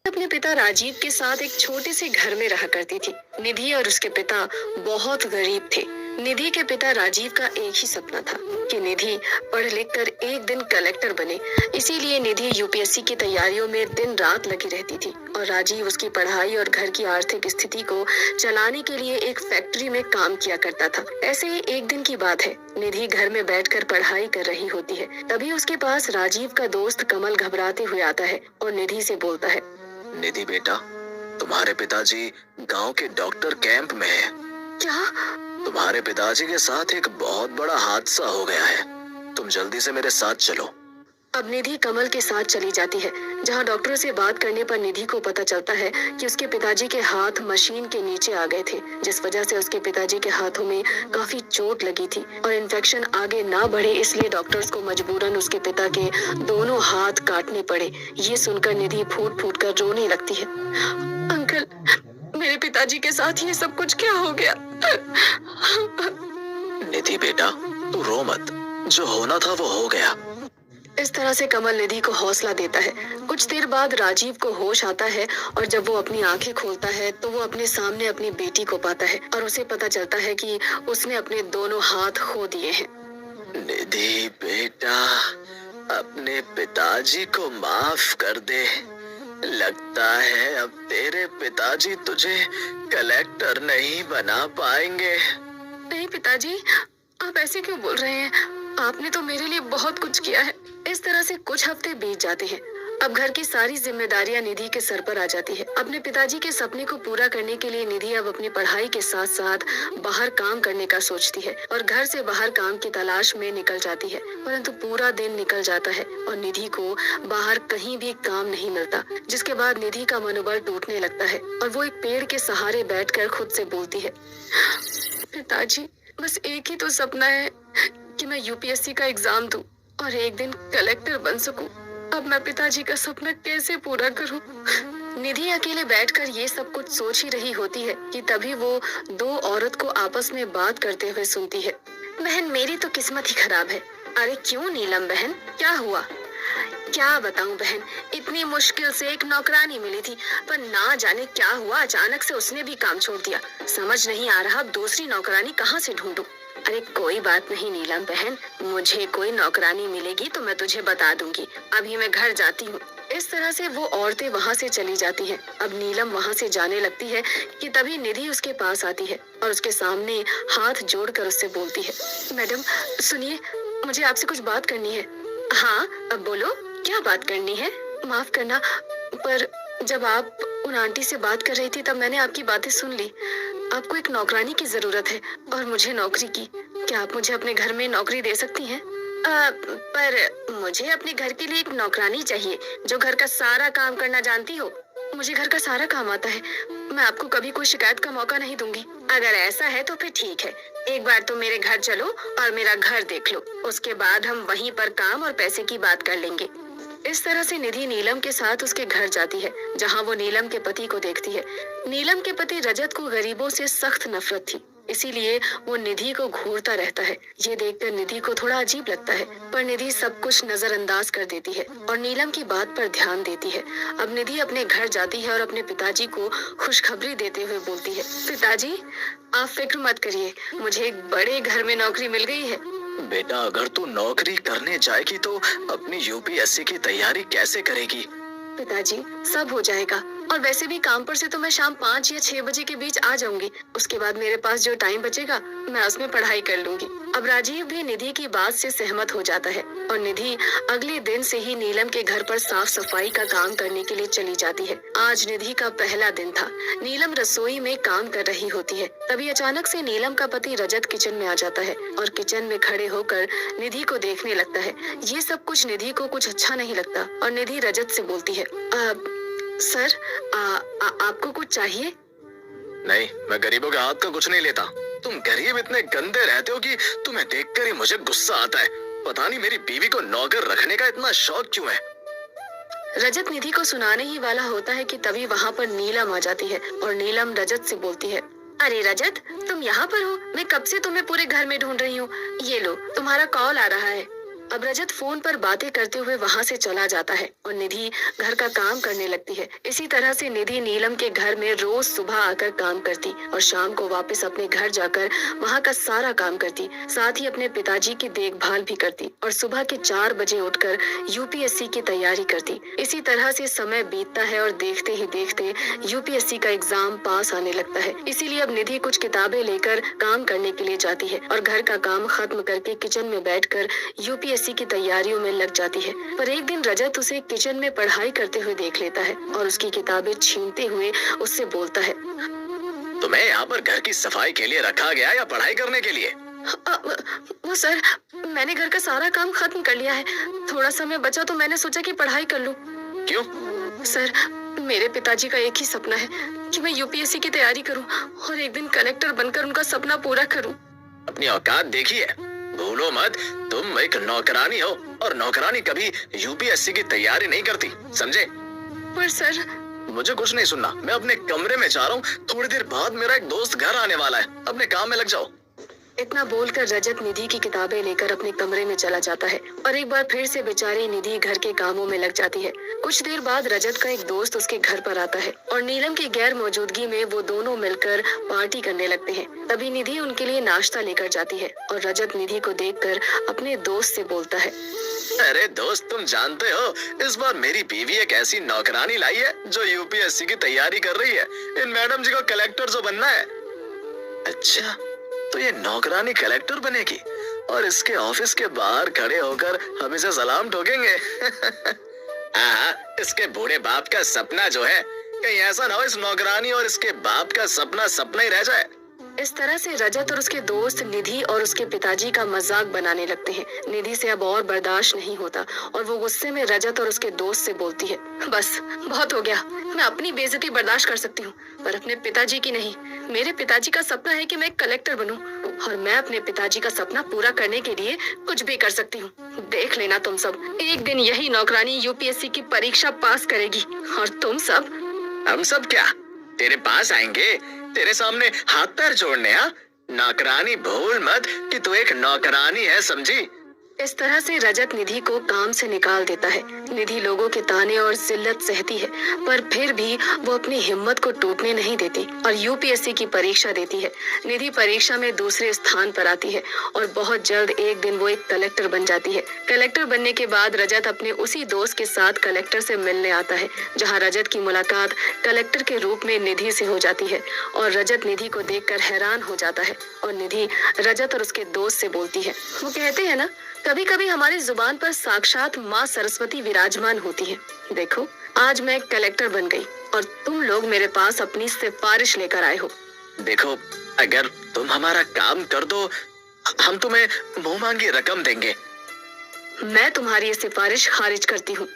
अपने पिता राजीव के साथ एक छोटे से घर में रहा करती थी। निधि और उसके पिता बहुत गरीब थे। निधि के पिता राजीव का एक ही सपना था कि निधि पढ़ लिख कर एक दिन कलेक्टर बने। इसीलिए निधि यूपीएससी की तैयारियों में दिन रात लगी रहती थी और राजीव उसकी पढ़ाई और घर की आर्थिक स्थिति को चलाने के लिए एक फैक्ट्री में काम किया करता था। ऐसे ही एक दिन की बात है, निधि घर में बैठकर पढ़ाई कर रही होती है। तभी उसके पास राजीव का दोस्त कमल घबराते हुए आता है और निधि से बोलता है, निधि बेटा, तुम्हारे पिताजी गांव के डॉक्टर कैंप में हैं। क्या? तुम्हारे पिताजी के साथ एक बहुत बड़ा हादसा हो गया है। तुम जल्दी से मेरे साथ चलो। अब निधि कमल के साथ चली जाती है, जहां डॉक्टरों से बात करने पर निधि को पता चलता है कि उसके पिताजी के हाथ मशीन के नीचे आ गए थे, जिस वजह से उसके पिताजी के हाथों में काफी चोट लगी थी और इन्फेक्शन आगे ना बढ़े इसलिए डॉक्टर्स को मजबूरन उसके पिता के दोनों हाथ काटने पड़े। ये सुनकर निधि फूट फूट कर रोने लगती है। अंकल, मेरे पिताजी के साथ ये सब कुछ क्या हो गया? निधि बेटा, तू रो मत। जो होना था वो हो गया। इस तरह से कमल निधि को हौसला देता है। कुछ देर बाद राजीव को होश आता है और जब वो अपनी आंखें खोलता है तो वो अपने सामने अपनी बेटी को पाता है और उसे पता चलता है कि उसने अपने दोनों हाथ खो दिए हैं। निधि बेटा, अपने पिताजी को माफ कर दे। लगता है अब तेरे पिताजी तुझे कलेक्टर नहीं बना पाएंगे। नहीं पिताजी, आप ऐसे क्यों बोल रहे हैं? आपने तो मेरे लिए बहुत कुछ किया है। इस तरह से कुछ हफ्ते बीत जाते हैं। अब घर की सारी जिम्मेदारियां निधि के सर पर आ जाती है। अपने पिताजी के सपने को पूरा करने के लिए निधि अब अपनी पढ़ाई के साथ साथ बाहर काम करने का सोचती है और घर से बाहर काम की तलाश में निकल जाती है। परंतु पूरा दिन निकल जाता है और निधि को बाहर कहीं भी काम नहीं मिलता, जिसके बाद निधि का मनोबल टूटने लगता है और वो एक पेड़ के सहारे बैठकर खुद से बोलती है, पिताजी, बस एक ही तो सपना है कि मैं यूपीएससी का एग्जाम दूं और एक दिन कलेक्टर बन सकूं। अब मैं पिताजी का सपना कैसे पूरा करूं? निधि अकेले बैठकर ये सब कुछ सोच ही रही होती है कि तभी वो दो औरत को आपस में बात करते हुए सुनती है। बहन, मेरी तो किस्मत ही खराब है। अरे क्यों नीलम बहन, क्या हुआ? क्या बताऊं बहन, इतनी मुश्किल से एक नौकरानी मिली थी, पर ना जाने क्या हुआ, अचानक से उसने भी काम छोड़ दिया। समझ नहीं आ रहा दूसरी नौकरानी कहाँ से ढूंढूं। अरे कोई बात नहीं नीलम बहन, मुझे कोई नौकरानी मिलेगी तो मैं तुझे बता दूंगी। अभी मैं घर जाती हूँ। इस तरह से वो औरतें वहाँ से चली जाती हैं। अब नीलम वहाँ से जाने लगती है कि तभी निधि उसके पास आती है और उसके सामने हाथ जोड़कर उससे बोलती है, मैडम सुनिए, मुझे आपसे कुछ बात करनी है। हाँ, अब बोलो, क्या बात करनी है? माफ करना, पर जब आप उन आंटी से बात कर रही थी तब मैंने आपकी बातें सुन ली। आपको एक नौकरानी की जरूरत है और मुझे नौकरी की। क्या आप मुझे अपने घर में नौकरी दे सकती हैं? पर मुझे अपने घर के लिए एक नौकरानी चाहिए जो घर का सारा काम करना जानती हो। मुझे घर का सारा काम आता है। मैं आपको कभी कोई शिकायत का मौका नहीं दूंगी। अगर ऐसा है तो फिर ठीक है, एक बार तो मेरे घर चलो और मेरा घर देख लो, उसके बाद हम वहीं पर काम और पैसे की बात कर लेंगे। इस तरह से निधि नीलम के साथ उसके घर जाती है, जहां वो नीलम के पति को देखती है। नीलम के पति रजत को गरीबों से सख्त नफरत थी, इसीलिए वो निधि को घूरता रहता है। ये देखकर निधि को थोड़ा अजीब लगता है, पर निधि सब कुछ नजरअंदाज कर देती है और नीलम की बात पर ध्यान देती है। अब निधि अपने घर जाती है और अपने पिताजी को खुशखबरी देते हुए बोलती है, पिताजी आप फिक्र मत करिए, मुझे एक बड़े घर में नौकरी मिल गई है। बेटा, अगर तू नौकरी करने जाएगी तो अपनी यूपीएससी की तैयारी कैसे करेगी? पिताजी सब हो जाएगा, और वैसे भी काम पर से तो मैं शाम 5 या 6 बजे के बीच आ जाऊंगी। उसके बाद मेरे पास जो टाइम बचेगा मैं उसमें पढ़ाई कर लूंगी। अब राजीव भी निधि की बात से सहमत हो जाता है और निधि अगले दिन से ही नीलम के घर पर साफ सफाई का काम करने के लिए चली जाती है। आज निधि का पहला दिन था। नीलम रसोई में काम कर रही होती है, तभी अचानक से नीलम का पति रजत किचन में आ जाता है और किचन में खड़े होकर निधि को देखने लगता है। ये सब कुछ निधि को कुछ अच्छा नहीं लगता और निधि रजत से बोलती है, सर, आपको कुछ चाहिए? नहीं, मैं गरीबों के हाथ का कुछ नहीं लेता। तुम गरीब इतने गंदे रहते हो कि तुम्हें देखकर ही मुझे गुस्सा आता है। पता नहीं मेरी बीवी को नौकर रखने का इतना शौक क्यों है। रजत निधि को सुनाने ही वाला होता है कि तभी वहाँ पर नीलम आ जाती है और नीलम रजत से बोलती है, अरे रजत, तुम यहाँ पर हो? मैं कब से तुम्हें पूरे घर में ढूंढ रही हूँ। ये लो, तुम्हारा कॉल आ रहा है। अब रजत फोन पर बातें करते हुए वहां से चला जाता है और निधि घर का काम करने लगती है। इसी तरह से निधि नीलम के घर में रोज सुबह आकर काम करती और शाम को वापस अपने घर जाकर वहां का सारा काम करती, साथ ही अपने पिताजी की देखभाल भी करती और सुबह के 4 बजे उठकर यूपीएससी की तैयारी करती। इसी तरह से समय बीतता है और देखते ही देखते यूपीएससी का एग्जाम पास आने लगता है। इसीलिए अब निधि कुछ किताबें लेकर काम करने के लिए जाती है और घर का काम खत्म करके किचन में बैठकर यूपीएससी की तैयारियों में लग जाती है। पर एक दिन रजत उसे किचन में पढ़ाई करते हुए देख लेता है और उसकी किताबें छीनते हुए उससे बोलता है, तुम्हें यहाँ पर घर की सफाई के लिए रखा गया या पढ़ाई करने के लिए? वो सर, मैंने घर का सारा काम खत्म कर लिया है। थोड़ा समय बचा तो मैंने सोचा कि पढ़ाई कर लूं। क्यों? सर, मेरे पिताजी का एक ही सपना है कि मैं यूपीएससी की तैयारी करूं और एक दिन कलेक्टर बनकर उनका सपना पूरा करूं। अपनी औकात देखी है? भूलो मत, तुम एक नौकरानी हो और नौकरानी कभी यूपीएससी की तैयारी नहीं करती, समझे? पर सर, मुझे कुछ नहीं सुनना, मैं अपने कमरे में जा रहा हूँ। थोड़ी देर बाद मेरा एक दोस्त घर आने वाला है, अपने काम में लग जाओ। इतना बोलकर रजत निधि की किताबें लेकर अपने कमरे में चला जाता है और एक बार फिर से बेचारी निधि घर के कामों में लग जाती है। कुछ देर बाद रजत का एक दोस्त उसके घर पर आता है और नीलम की गैर मौजूदगी में वो दोनों मिलकर पार्टी करने लगते हैं। तभी निधि उनके लिए नाश्ता लेकर जाती है और रजत निधि को देखकर अपने दोस्त से बोलता है, अरे दोस्त, तुम जानते हो इस बार मेरी बीवी एक ऐसी नौकरानी लाई है जो यूपीएससी की तैयारी कर रही है। इन मैडम जी को कलेक्टर जो बनना है। अच्छा, तो ये नौकरानी कलेक्टर बनेगी और इसके ऑफिस के बाहर खड़े होकर हम इसे सलाम ठोकेंगे। हाँ, इसके बूढ़े बाप का सपना जो है, कहीं ऐसा ना हो इस नौकरानी और इसके बाप का सपना सपना ही रह जाए। इस तरह से रजत और उसके दोस्त निधि और उसके पिताजी का मजाक बनाने लगते हैं। निधि से अब और बर्दाश्त नहीं होता और वो गुस्से में रजत और उसके दोस्त से बोलती है, बस बहुत हो गया, मैं अपनी बेइज्जती बर्दाश्त कर सकती हूँ पर अपने पिताजी की नहीं। मेरे पिताजी का सपना है कि मैं कलेक्टर बनूं और मैं अपने पिताजी का सपना पूरा करने के लिए कुछ भी कर सकती हूँ। देख लेना तुम सब, एक दिन यही नौकरानी यूपीएससी की परीक्षा पास करेगी और तुम सब। हम सब क्या तेरे पास आएंगे, तेरे सामने हाथ पैर जोड़ने? हाँ, नौकरानी भूल मत कि तू एक नौकरानी है, समझी? इस तरह से रजत निधि को काम से निकाल देता है। निधि लोगों के ताने और जिल्लत सहती है पर फिर भी वो अपनी हिम्मत को टूटने नहीं देती और यूपीएससी की परीक्षा देती है। निधि परीक्षा में दूसरे स्थान पर आती है और बहुत जल्द एक दिन वो एक कलेक्टर बन जाती है। कलेक्टर बनने के बाद रजत अपने उसी दोस्त के साथ कलेक्टर से मिलने आता है, जहाँ रजत की मुलाकात कलेक्टर के रूप में निधि से हो जाती है और रजत निधि को देखकर हैरान हो जाता है और निधि रजत और उसके दोस्त से बोलती है, वो कहते हैं ना, कभी कभी हमारी जुबान पर साक्षात माँ सरस्वती विराजमान होती है। देखो, आज मैं कलेक्टर बन गई और तुम लोग मेरे पास अपनी सिफारिश लेकर आए हो। देखो, अगर तुम हमारा काम कर दो, हम तुम्हें मुंह मांगी रकम देंगे। मैं तुम्हारी ये सिफारिश खारिज करती हूँ।